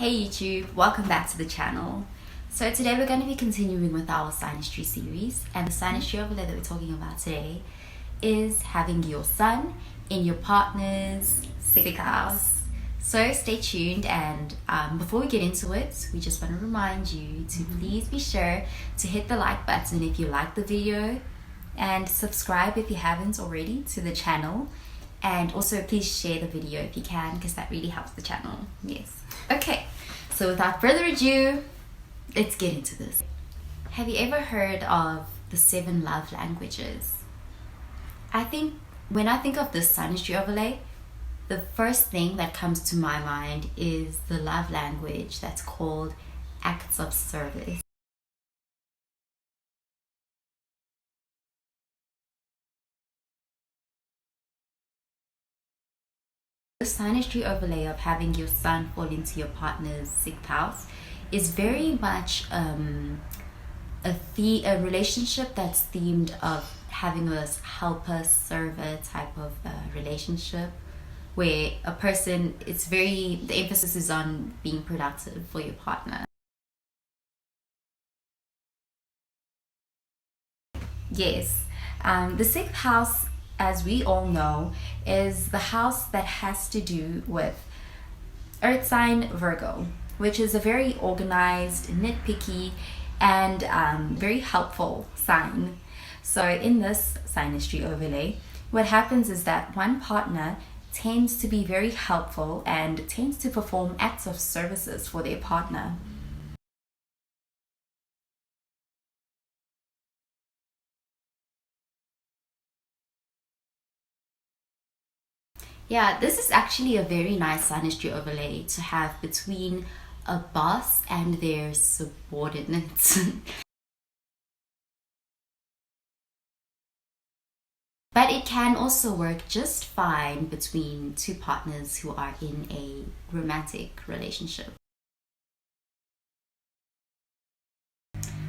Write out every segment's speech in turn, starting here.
Hey YouTube, welcome back to the channel. So today we're going to be continuing with our SYNASTRY series, and the SYNASTRY overlay that we're talking about today is having your sun in your partner's sixth house. So stay tuned, and before we get into it, we just want to remind you to please be sure to hit the like button if you like the video, and subscribe if you haven't already to the channel. And also please share the video if you can, because that really helps the channel. Yes. Okay, so without further ado, let's get into this. Have you ever heard of the 7 love languages? When I think of this SYNASTRY overlay, the first thing that comes to my mind is the love language that's called acts of service. The SYNASTRY overlay of having your sun fall into your partner's 6th house is very much a relationship that's themed of having a helper server type of relationship, where the emphasis is on being productive for your partner. Yes, the 6th house, as we all know, is the house that has to do with earth sign Virgo, which is a very organized, nitpicky, and very helpful sign. So in this SYNASTRY overlay, what happens is that one partner tends to be very helpful and tends to perform acts of services for their partner. Yeah, this is actually a very nice SYNASTRY overlay to have between a boss and their subordinates. But it can also work just fine between two partners who are in a romantic relationship.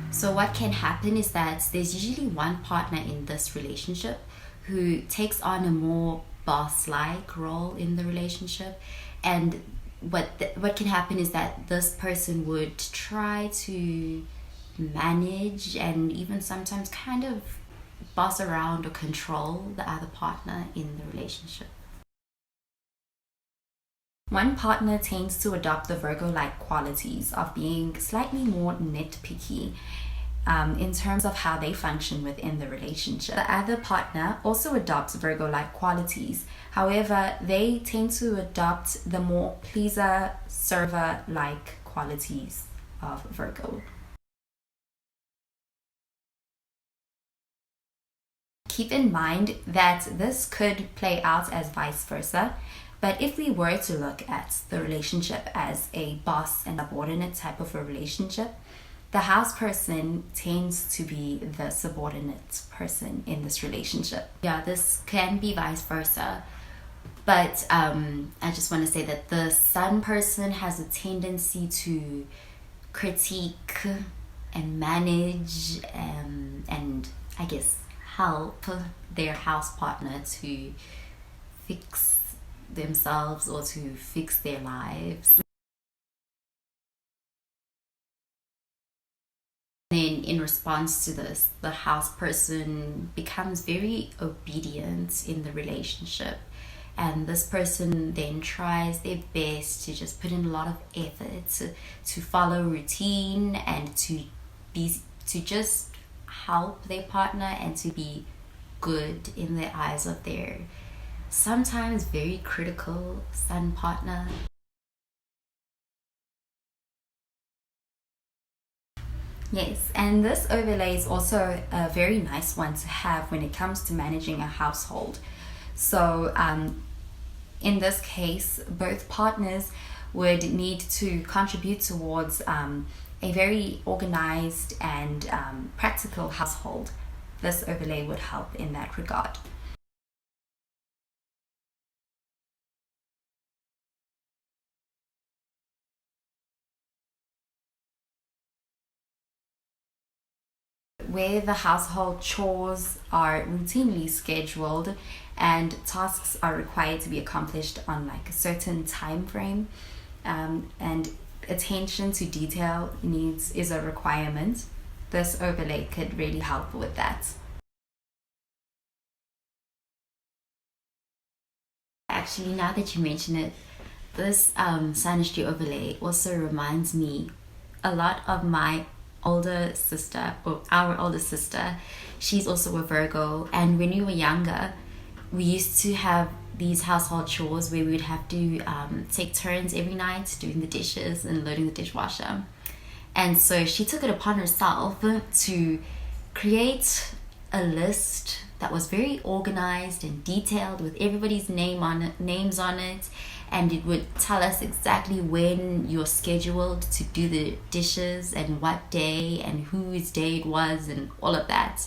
So what can happen is that there's usually one partner in this relationship who takes on a more boss-like role in the relationship, and what can happen is that this person would try to manage and even sometimes kind of boss around or control the other partner in the relationship. One partner tends to adopt the Virgo-like qualities of being slightly more nitpicky in terms of how they function within the relationship. The other partner also adopts Virgo-like qualities. However, they tend to adopt the more pleaser, server-like qualities of Virgo. Keep in mind that this could play out as vice versa, but if we were to look at the relationship as a boss and subordinate type of a relationship, the house person tends to be the subordinate person in this relationship. Yeah, this can be vice versa, but I just want to say that the sun person has a tendency to critique and manage and I guess help their house partner to fix themselves or to fix their lives. Then in response to this, the house person becomes very obedient in the relationship, and this person then tries their best to just put in a lot of effort to follow routine and to just help their partner and to be good in the eyes of their sometimes very critical sun partner. Yes, and this overlay is also a very nice one to have when it comes to managing a household. So in this case, both partners would need to contribute towards a very organized and practical household. This overlay would help in that regard. Where the household chores are routinely scheduled and tasks are required to be accomplished on like a certain time frame, and attention to detail is a requirement, this overlay could really help with that. Actually, now that you mention it, this SYNASTRY overlay also reminds me a lot of my older sister, or our older sister. She's also a Virgo, and when we were younger, we used to have these household chores where we would have to take turns every night doing the dishes and loading the dishwasher. And so she took it upon herself to create a list that was very organized and detailed with everybody's names on it, and it would tell us exactly when you're scheduled to do the dishes and what day and whose day it was and all of that.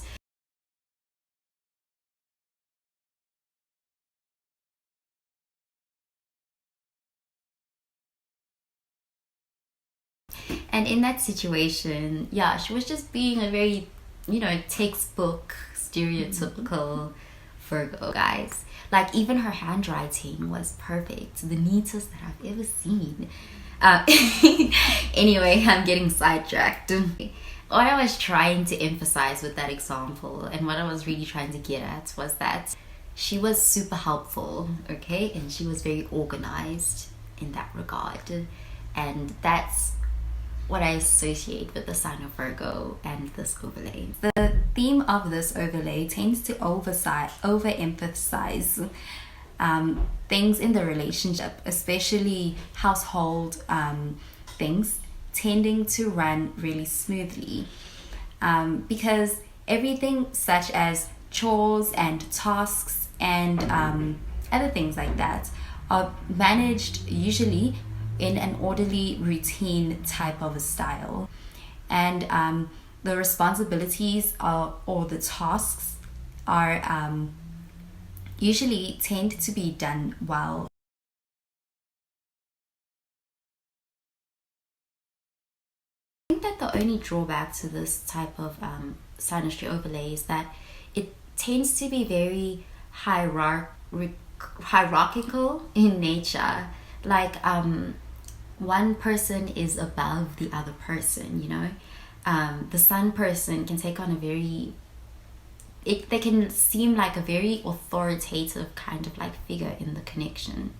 And in that situation, yeah, she was just being a very, textbook, stereotypical Virgo, guys. Like, even her handwriting was perfect, the neatest that I've ever seen. Anyway, I'm getting sidetracked. What I was trying to emphasize with that example, and what I was really trying to get at, was that she was super helpful, okay? And she was very organized in that regard. And that's what I associate with the sign of Virgo and this overlay. The theme of this overlay tends to overemphasize things in the relationship, especially household things, tending to run really smoothly, because everything such as chores and tasks and other things like that are managed usually in an orderly routine type of a style, and the responsibilities or the tasks are usually tend to be done well. I think that the only drawback to this type of SYNASTRY overlay is that it tends to be very hierarchical in nature. Like, one person is above the other person, the sun person can take on they can seem like a very authoritative kind of like figure in the connection.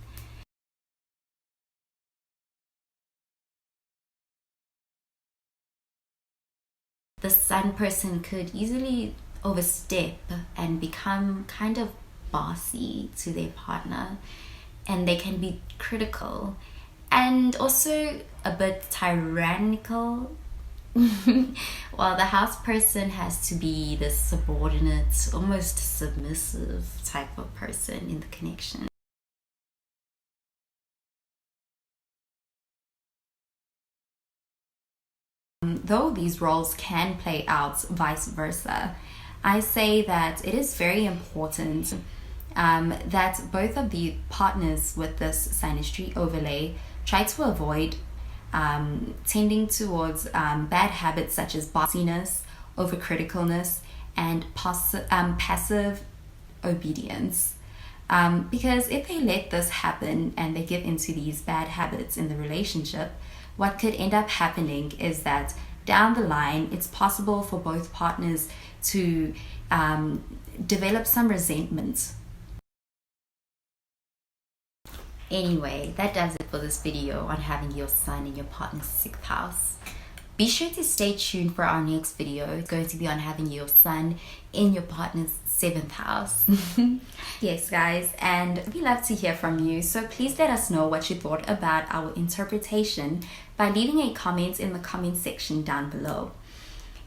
The sun person could easily overstep and become kind of bossy to their partner, and they can be critical and also a bit tyrannical, while the house person has to be the subordinate, almost submissive type of person in the connection. Though these roles can play out vice versa, I say that it is very important that both of the partners with this SYNASTRY overlay try to avoid tending towards bad habits such as bossiness, overcriticalness, and passive obedience. Because if they let this happen and they give into these bad habits in the relationship, what could end up happening is that down the line, it's possible for both partners to develop some resentment. Anyway, that does it for this video on having your sun in your partner's 6th house. Be sure to stay tuned for our next video. It's going to be on having your sun in your partner's 7th house. Yes, guys, and we love to hear from you, so please let us know what you thought about our interpretation by leaving a comment in the comment section down below.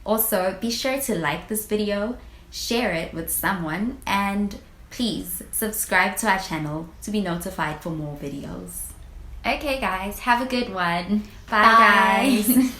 Also, be sure to like this video, share it with someone, and please subscribe to our channel to be notified for more videos. Okay guys, have a good one. Bye. Guys.